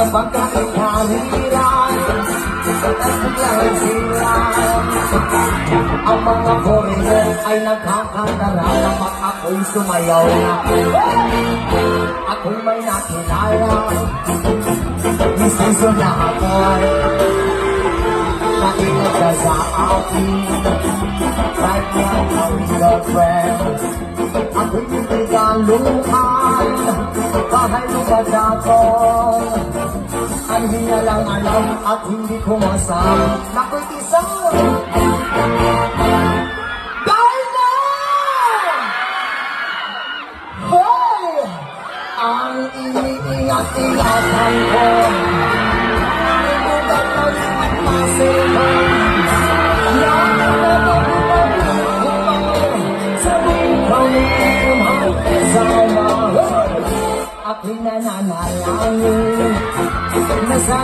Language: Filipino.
kapag kahihaliran at biglang silan. Ang mga foreigner ay nagkakandaramak, ako'y sumayaw na. Ako'y may nakilala, isiso na ako'y nakinig ka sa akin. Right now, I'm your friend. Ako'y titigaluhan, bahay lugar dakong. Ang hinalang alam at hindi ko masam, nako'y isang dahil na! Hoy! Ang iniingat-ingatan ko, ang lugar ng masipan, yan sa buhay magkasama. Ako'y nananalangin na sana